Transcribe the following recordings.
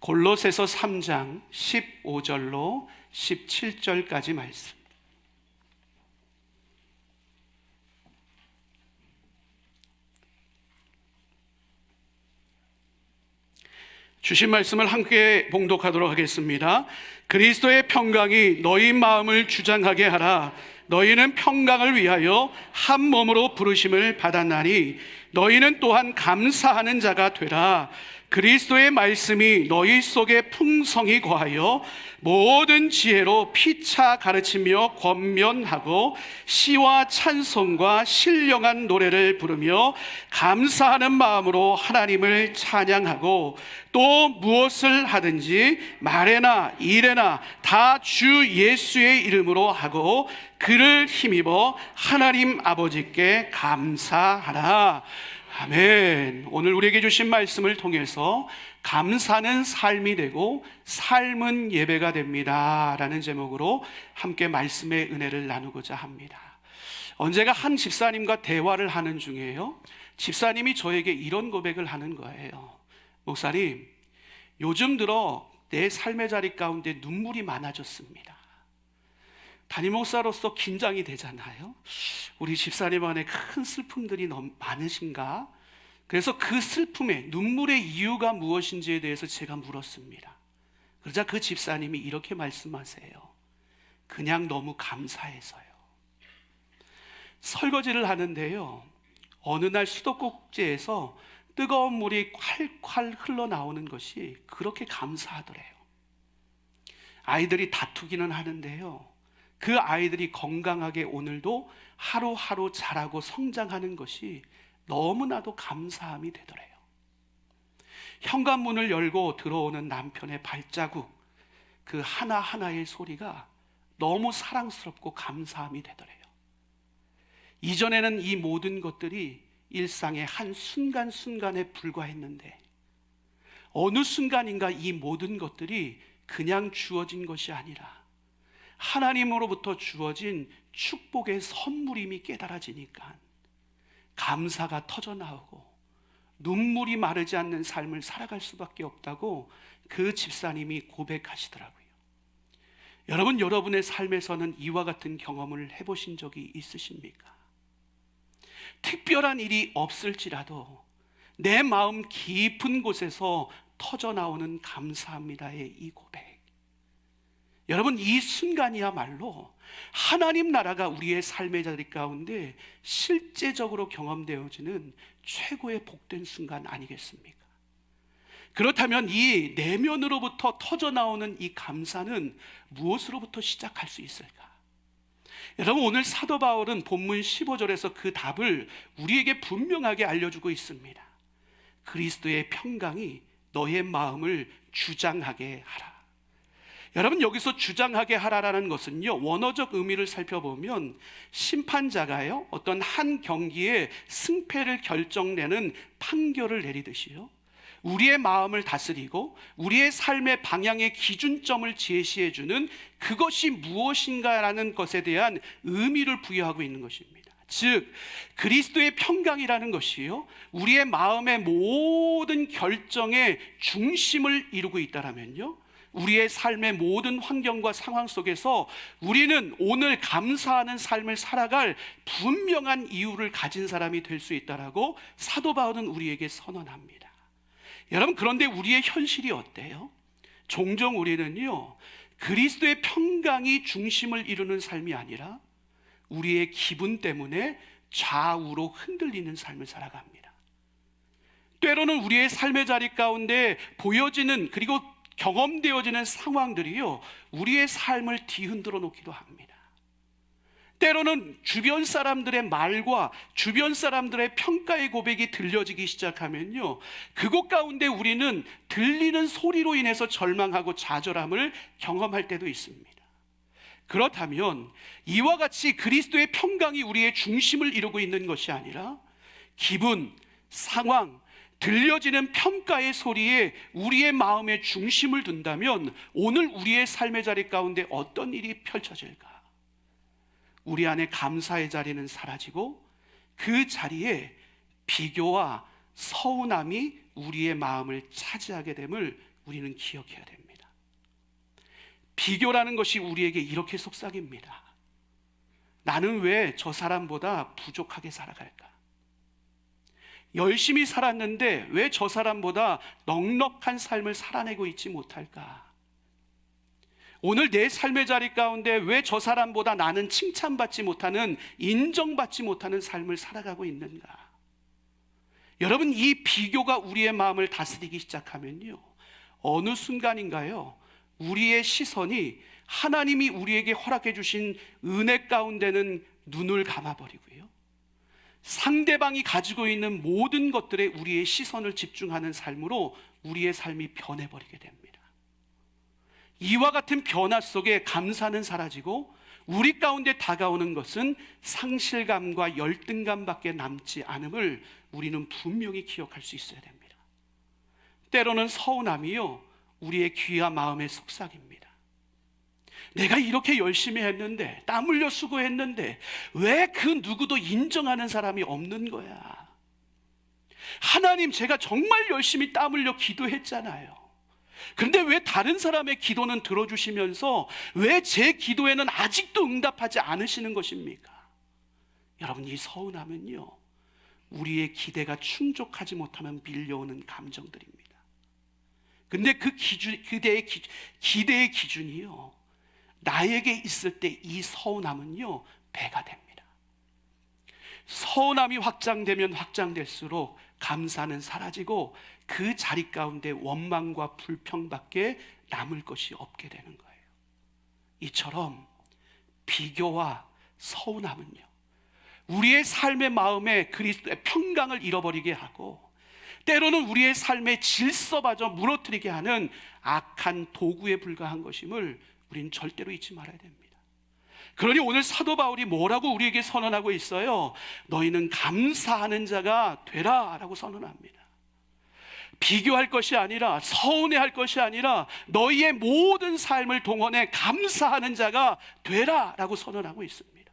골로새서 3장 15절로 17절까지 말씀. 주신 말씀을 함께 봉독하도록 하겠습니다. 그리스도의 평강이 너희 마음을 주장하게 하라. 너희는 평강을 위하여 한 몸으로 부르심을 받았나니 너희는 또한 감사하는 자가 되라. 그리스도의 말씀이 너희 속에 풍성히 거하여 모든 지혜로 피차 가르치며 권면하고 시와 찬송과 신령한 노래를 부르며 감사하는 마음으로 하나님을 찬양하고, 또 무엇을 하든지 말에나 일에나 다 주 예수의 이름으로 하고 그를 힘입어 하나님 아버지께 감사하라. 아멘. 오늘 우리에게 주신 말씀을 통해서 감사는 삶이 되고 삶은 예배가 됩니다 라는 제목으로 함께 말씀의 은혜를 나누고자 합니다. 언제가 한 집사님과 대화를 하는 중에요, 집사님이 저에게 이런 고백을 하는 거예요. 목사님, 요즘 들어 내 삶의 자리 가운데 눈물이 많아졌습니다. 담임 목사로서 긴장이 되잖아요. 우리 집사님 안에 큰 슬픔들이 너무 많으신가? 그래서 그 슬픔의 눈물의 이유가 무엇인지에 대해서 제가 물었습니다. 그러자 그 집사님이 이렇게 말씀하세요. 그냥 너무 감사해서요. 설거지를 하는데요, 어느 날 수도꼭지에서 뜨거운 물이 콸콸 흘러나오는 것이 그렇게 감사하더래요. 아이들이 다투기는 하는데요, 그 아이들이 건강하게 오늘도 하루하루 자라고 성장하는 것이 너무나도 감사함이 되더래요. 현관문을 열고 들어오는 남편의 발자국, 그 하나하나의 소리가 너무 사랑스럽고 감사함이 되더래요. 이전에는 이 모든 것들이 일상의 한 순간순간에 불과했는데 어느 순간인가 이 모든 것들이 그냥 주어진 것이 아니라 하나님으로부터 주어진 축복의 선물임이 깨달아지니까 감사가 터져나오고 눈물이 마르지 않는 삶을 살아갈 수밖에 없다고 그 집사님이 고백하시더라고요. 여러분, 여러분의 삶에서는 이와 같은 경험을 해보신 적이 있으십니까? 특별한 일이 없을지라도 내 마음 깊은 곳에서 터져나오는 감사합니다의 이 고백, 여러분, 이 순간이야말로 하나님 나라가 우리의 삶의 자리 가운데 실제적으로 경험되어지는 최고의 복된 순간 아니겠습니까? 그렇다면 이 내면으로부터 터져나오는 이 감사는 무엇으로부터 시작할 수 있을까? 여러분, 오늘 사도 바울은 본문 15절에서 그 답을 우리에게 분명하게 알려주고 있습니다. 그리스도의 평강이 너의 마음을 주장하게 하라. 여러분, 여기서 주장하게 하라라는 것은요, 원어적 의미를 살펴보면 심판자가요, 어떤 한 경기의 승패를 결정내는 판결을 내리듯이요, 우리의 마음을 다스리고 우리의 삶의 방향의 기준점을 제시해주는 그것이 무엇인가라는 것에 대한 의미를 부여하고 있는 것입니다. 즉, 그리스도의 평강이라는 것이요, 우리의 마음의 모든 결정의 중심을 이루고 있다라면요, 우리의 삶의 모든 환경과 상황 속에서 우리는 오늘 감사하는 삶을 살아갈 분명한 이유를 가진 사람이 될 수 있다라고 사도 바울은 우리에게 선언합니다. 여러분, 그런데 우리의 현실이 어때요? 종종 우리는요, 그리스도의 평강이 중심을 이루는 삶이 아니라 우리의 기분 때문에 좌우로 흔들리는 삶을 살아갑니다. 때로는 우리의 삶의 자리 가운데 보여지는, 그리고 경험되어지는 상황들이요, 우리의 삶을 뒤흔들어 놓기도 합니다. 때로는 주변 사람들의 말과 주변 사람들의 평가의 고백이 들려지기 시작하면요, 그곳 가운데 우리는 들리는 소리로 인해서 절망하고 좌절함을 경험할 때도 있습니다. 그렇다면 이와 같이 그리스도의 평강이 우리의 중심을 이루고 있는 것이 아니라 기분, 상황, 들려지는 평가의 소리에 우리의 마음의 중심을 둔다면 오늘 우리의 삶의 자리 가운데 어떤 일이 펼쳐질까? 우리 안에 감사의 자리는 사라지고 그 자리에 비교와 서운함이 우리의 마음을 차지하게 됨을 우리는 기억해야 됩니다. 비교라는 것이 우리에게 이렇게 속삭입니다. 나는 왜 저 사람보다 부족하게 살아갈까? 열심히 살았는데 왜 저 사람보다 넉넉한 삶을 살아내고 있지 못할까? 오늘 내 삶의 자리 가운데 왜 저 사람보다 나는 칭찬받지 못하는, 인정받지 못하는 삶을 살아가고 있는가? 여러분, 이 비교가 우리의 마음을 다스리기 시작하면요, 어느 순간인가요? 우리의 시선이 하나님이 우리에게 허락해 주신 은혜 가운데는 눈을 감아버리고요, 상대방이 가지고 있는 모든 것들에 우리의 시선을 집중하는 삶으로 우리의 삶이 변해버리게 됩니다. 이와 같은 변화 속에 감사는 사라지고 우리 가운데 다가오는 것은 상실감과 열등감밖에 남지 않음을 우리는 분명히 기억할 수 있어야 됩니다. 때로는 서운함이요, 우리의 귀와 마음의 속삭입니다. 내가 이렇게 열심히 했는데, 땀 흘려 수고했는데 왜 그 누구도 인정하는 사람이 없는 거야? 하나님, 제가 정말 열심히 땀 흘려 기도했잖아요. 그런데 왜 다른 사람의 기도는 들어주시면서 왜 제 기도에는 아직도 응답하지 않으시는 것입니까? 여러분, 이 서운함은요, 우리의 기대가 충족하지 못하면 밀려오는 감정들입니다. 근데 그 기대의 기준이요, 나에게 있을 때 이 서운함은요, 배가 됩니다. 서운함이 확장되면 확장될수록 감사는 사라지고 그 자리 가운데 원망과 불평밖에 남을 것이 없게 되는 거예요. 이처럼 비교와 서운함은요, 우리의 삶의 마음에 그리스도의 평강을 잃어버리게 하고 때로는 우리의 삶의 질서마저 무너뜨리게 하는 악한 도구에 불과한 것임을 우리는 절대로 잊지 말아야 됩니다. 그러니 오늘 사도 바울이 뭐라고 우리에게 선언하고 있어요? 너희는 감사하는 자가 되라 라고 선언합니다. 비교할 것이 아니라, 서운해할 것이 아니라 너희의 모든 삶을 동원해 감사하는 자가 되라 라고 선언하고 있습니다.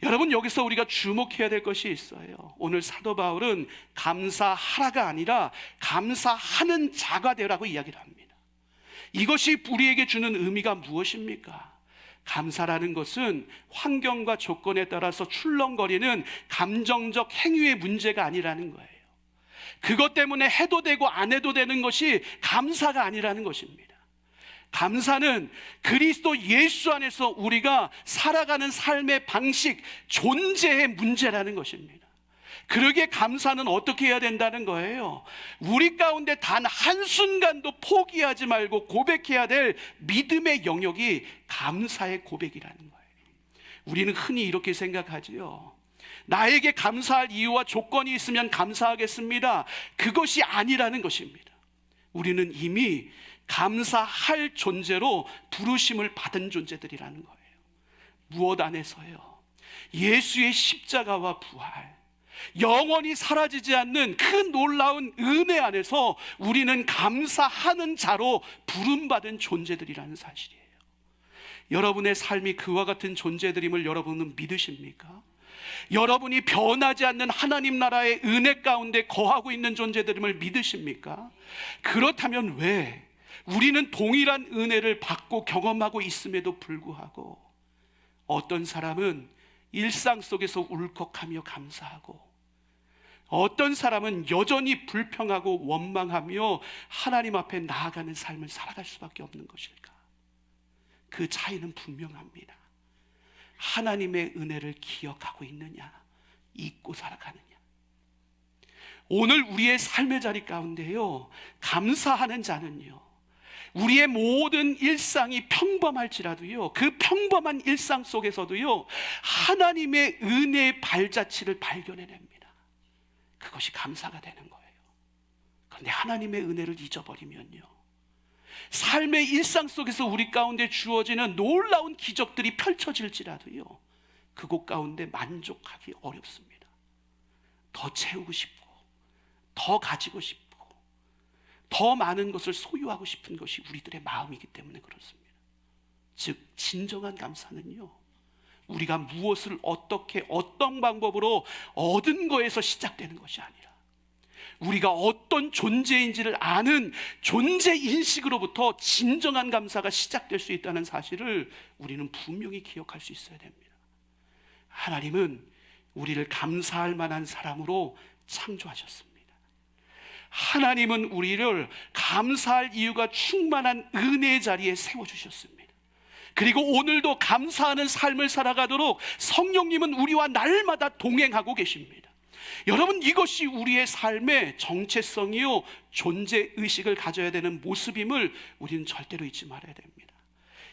여러분, 여기서 우리가 주목해야 될 것이 있어요. 오늘 사도 바울은 감사하라가 아니라 감사하는 자가 되라고 이야기를 합니다. 이것이 우리에게 주는 의미가 무엇입니까? 감사라는 것은 환경과 조건에 따라서 출렁거리는 감정적 행위의 문제가 아니라는 거예요. 그것 때문에 해도 되고 안 해도 되는 것이 감사가 아니라는 것입니다. 감사는 그리스도 예수 안에서 우리가 살아가는 삶의 방식, 존재의 문제라는 것입니다. 그러기에 감사는 어떻게 해야 된다는 거예요? 우리 가운데 단 한순간도 포기하지 말고 고백해야 될 믿음의 영역이 감사의 고백이라는 거예요. 우리는 흔히 이렇게 생각하지요. 나에게 감사할 이유와 조건이 있으면 감사하겠습니다. 그것이 아니라는 것입니다. 우리는 이미 감사할 존재로 부르심을 받은 존재들이라는 거예요. 무엇 안에서요? 예수의 십자가와 부활, 영원히 사라지지 않는 그 놀라운 은혜 안에서 우리는 감사하는 자로 부름받은 존재들이라는 사실이에요. 여러분의 삶이 그와 같은 존재들임을 여러분은 믿으십니까? 여러분이 변하지 않는 하나님 나라의 은혜 가운데 거하고 있는 존재들임을 믿으십니까? 그렇다면 왜 우리는 동일한 은혜를 받고 경험하고 있음에도 불구하고 어떤 사람은 일상 속에서 울컥하며 감사하고 어떤 사람은 여전히 불평하고 원망하며 하나님 앞에 나아가는 삶을 살아갈 수밖에 없는 것일까? 그 차이는 분명합니다. 하나님의 은혜를 기억하고 있느냐, 잊고 살아가느냐. 오늘 우리의 삶의 자리 가운데요, 감사하는 자는요, 우리의 모든 일상이 평범할지라도요, 그 평범한 일상 속에서도요, 하나님의 은혜의 발자취를 발견해냅니다. 그것이 감사가 되는 거예요. 그런데 하나님의 은혜를 잊어버리면요, 삶의 일상 속에서 우리 가운데 주어지는 놀라운 기적들이 펼쳐질지라도요, 그곳 가운데 만족하기 어렵습니다. 더 채우고 싶고, 더 가지고 싶고, 더 많은 것을 소유하고 싶은 것이 우리들의 마음이기 때문에 그렇습니다. 즉, 진정한 감사는요, 우리가 무엇을 어떻게 어떤 방법으로 얻은 거에서 시작되는 것이 아니라 우리가 어떤 존재인지를 아는 존재 인식으로부터 진정한 감사가 시작될 수 있다는 사실을 우리는 분명히 기억할 수 있어야 됩니다. 하나님은 우리를 감사할 만한 사람으로 창조하셨습니다. 하나님은 우리를 감사할 이유가 충만한 은혜의 자리에 세워주셨습니다. 그리고 오늘도 감사하는 삶을 살아가도록 성령님은 우리와 날마다 동행하고 계십니다. 여러분, 이것이 우리의 삶의 정체성이요 존재의식을 가져야 되는 모습임을 우리는 절대로 잊지 말아야 됩니다.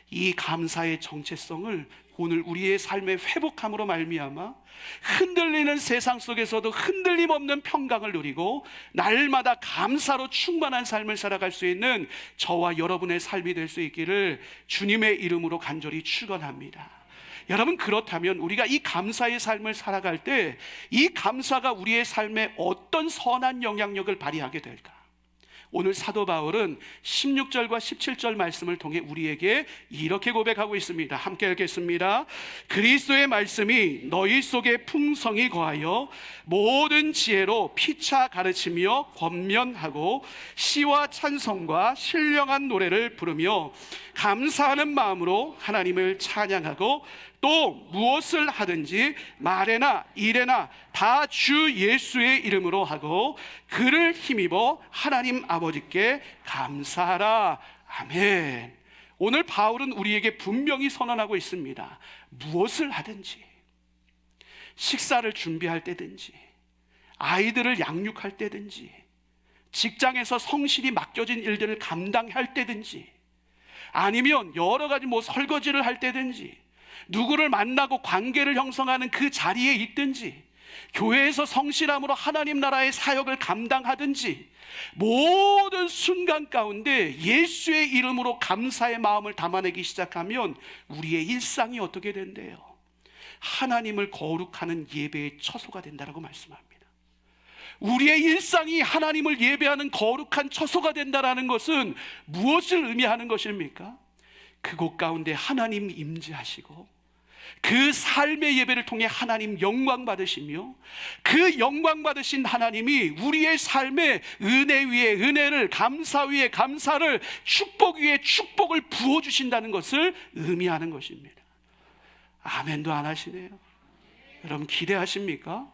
이 감사의 정체성을 오늘 우리의 삶의 회복함으로 말미암아 흔들리는 세상 속에서도 흔들림 없는 평강을 누리고 날마다 감사로 충만한 삶을 살아갈 수 있는 저와 여러분의 삶이 될 수 있기를 주님의 이름으로 간절히 축원합니다. 여러분, 그렇다면 우리가 이 감사의 삶을 살아갈 때 이 감사가 우리의 삶에 어떤 선한 영향력을 발휘하게 될까? 오늘 사도 바울은 16절과 17절 말씀을 통해 우리에게 이렇게 고백하고 있습니다. 함께 읽겠습니다. 그리스도의 말씀이 너희 속에 풍성히 거하여 모든 지혜로 피차 가르치며 권면하고 시와 찬송과 신령한 노래를 부르며 감사하는 마음으로 하나님을 찬양하고 또 무엇을 하든지 말에나 일에나 다 주 예수의 이름으로 하고 그를 힘입어 하나님 아버지께 감사하라. 아멘. 오늘 바울은 우리에게 분명히 선언하고 있습니다. 무엇을 하든지, 식사를 준비할 때든지, 아이들을 양육할 때든지, 직장에서 성실히 맡겨진 일들을 감당할 때든지, 아니면 여러 가지 설거지를 할 때든지, 누구를 만나고 관계를 형성하는 그 자리에 있든지, 교회에서 성실함으로 하나님 나라의 사역을 감당하든지, 모든 순간 가운데 예수의 이름으로 감사의 마음을 담아내기 시작하면 우리의 일상이 어떻게 된대요? 하나님을 거룩하는 예배의 처소가 된다라고 말씀합니다. 우리의 일상이 하나님을 예배하는 거룩한 처소가 된다라는 것은 무엇을 의미하는 것입니까? 그곳 가운데 하나님 임재하시고 그 삶의 예배를 통해 하나님 영광 받으시며 그 영광 받으신 하나님이 우리의 삶에 은혜 위에 은혜를, 감사 위에 감사를, 축복 위에 축복을 부어주신다는 것을 의미하는 것입니다. 아멘도 안 하시네요. 여러분, 기대하십니까?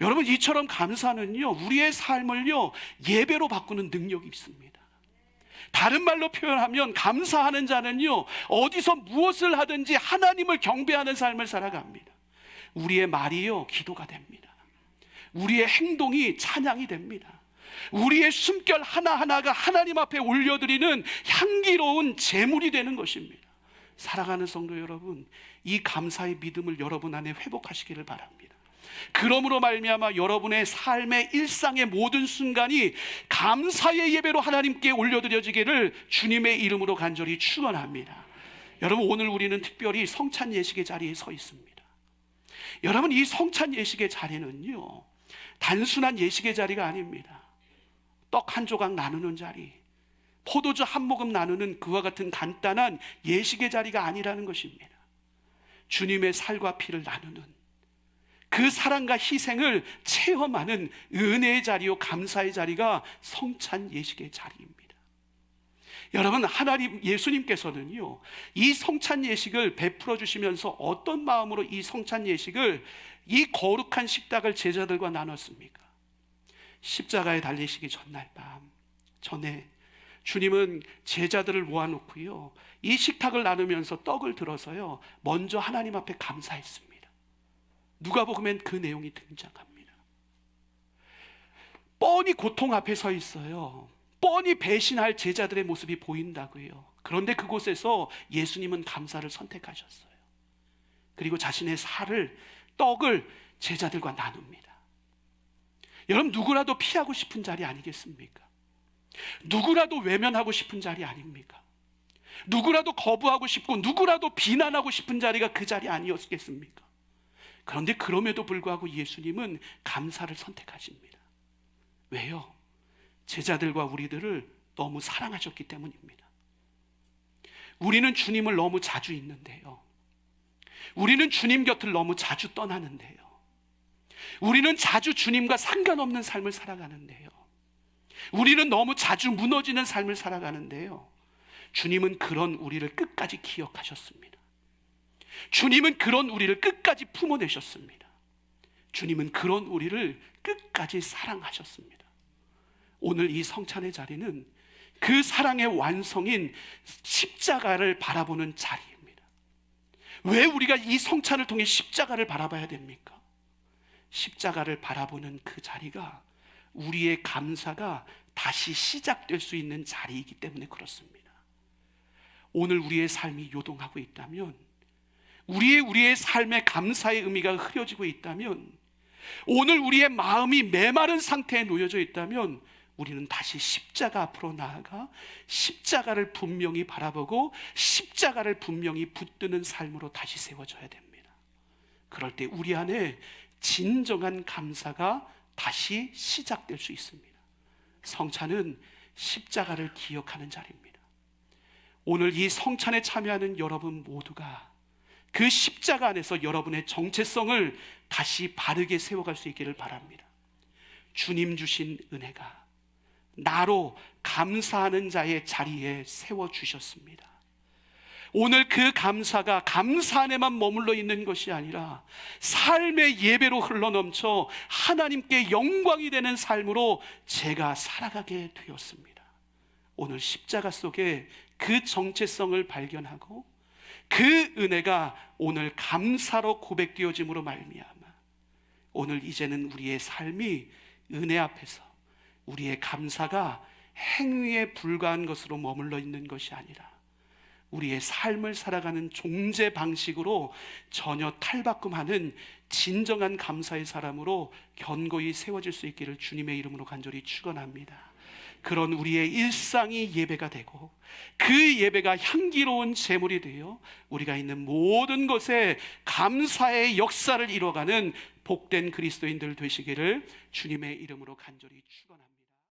여러분, 이처럼 감사는요 우리의 삶을요 예배로 바꾸는 능력이 있습니다. 다른 말로 표현하면 감사하는 자는요 어디서 무엇을 하든지 하나님을 경배하는 삶을 살아갑니다. 우리의 말이요 기도가 됩니다. 우리의 행동이 찬양이 됩니다. 우리의 숨결 하나하나가 하나님 앞에 올려드리는 향기로운 제물이 되는 것입니다. 사랑하는 성도 여러분, 이 감사의 믿음을 여러분 안에 회복하시기를 바랍니다. 그러므로 말미암아 여러분의 삶의 일상의 모든 순간이 감사의 예배로 하나님께 올려드려지기를 주님의 이름으로 간절히 축원합니다. 여러분, 오늘 우리는 특별히 성찬 예식의 자리에 서 있습니다. 여러분, 이 성찬 예식의 자리는요 단순한 예식의 자리가 아닙니다. 떡 한 조각 나누는 자리, 포도주 한 모금 나누는 그와 같은 간단한 예식의 자리가 아니라는 것입니다. 주님의 살과 피를 나누는 그 사랑과 희생을 체험하는 은혜의 자리요 감사의 자리가 성찬 예식의 자리입니다. 여러분, 하나님 예수님께서는요 이 성찬 예식을 베풀어 주시면서 어떤 마음으로 이 성찬 예식을, 이 거룩한 식탁을 제자들과 나눴습니까? 십자가에 달리시기 전날 밤 전에 주님은 제자들을 모아놓고요 이 식탁을 나누면서 떡을 들어서요 먼저 하나님 앞에 감사했습니다. 누가복음엔 그 내용이 등장합니다. 뻔히 고통 앞에 서 있어요. 뻔히 배신할 제자들의 모습이 보인다고요. 그런데 그곳에서 예수님은 감사를 선택하셨어요. 그리고 자신의 떡을 제자들과 나눕니다. 여러분, 누구라도 피하고 싶은 자리 아니겠습니까? 누구라도 외면하고 싶은 자리 아닙니까? 누구라도 거부하고 싶고 누구라도 비난하고 싶은 자리가 그 자리 아니었겠습니까? 그런데 그럼에도 불구하고 예수님은 감사를 선택하십니다. 왜요? 제자들과 우리들을 너무 사랑하셨기 때문입니다. 우리는 주님을 너무 자주 잊는데요. 우리는 주님 곁을 너무 자주 떠나는데요. 우리는 자주 주님과 상관없는 삶을 살아가는데요. 우리는 너무 자주 무너지는 삶을 살아가는데요. 주님은 그런 우리를 끝까지 기억하셨습니다. 주님은 그런 우리를 끝까지 품어내셨습니다. 주님은 그런 우리를 끝까지 사랑하셨습니다. 오늘 이 성찬의 자리는 그 사랑의 완성인 십자가를 바라보는 자리입니다. 왜 우리가 이 성찬을 통해 십자가를 바라봐야 됩니까? 십자가를 바라보는 그 자리가 우리의 감사가 다시 시작될 수 있는 자리이기 때문에 그렇습니다. 오늘 우리의 삶이 요동하고 있다면, 우리의 삶의 감사의 의미가 흐려지고 있다면, 오늘 우리의 마음이 메마른 상태에 놓여져 있다면, 우리는 다시 십자가 앞으로 나아가 십자가를 분명히 바라보고 십자가를 분명히 붙드는 삶으로 다시 세워져야 됩니다. 그럴 때 우리 안에 진정한 감사가 다시 시작될 수 있습니다. 성찬은 십자가를 기억하는 자리입니다. 오늘 이 성찬에 참여하는 여러분 모두가 그 십자가 안에서 여러분의 정체성을 다시 바르게 세워갈 수 있기를 바랍니다. 주님 주신 은혜가 나로 감사하는 자의 자리에 세워주셨습니다. 오늘 그 감사가 감사 안에만 머물러 있는 것이 아니라 삶의 예배로 흘러넘쳐 하나님께 영광이 되는 삶으로 제가 살아가게 되었습니다. 오늘 십자가 속에 그 정체성을 발견하고 그 은혜가 오늘 감사로 고백되어짐으로 말미암아 오늘 이제는 우리의 삶이 은혜 앞에서 우리의 감사가 행위에 불과한 것으로 머물러 있는 것이 아니라 우리의 삶을 살아가는 종제 방식으로 전혀 탈바꿈하는 진정한 감사의 사람으로 견고히 세워질 수 있기를 주님의 이름으로 간절히 축원합니다. 그런 우리의 일상이 예배가 되고 그 예배가 향기로운 제물이 되어 우리가 있는 모든 것에 감사의 역사를 이뤄가는 복된 그리스도인들 되시기를 주님의 이름으로 간절히 축원합니다.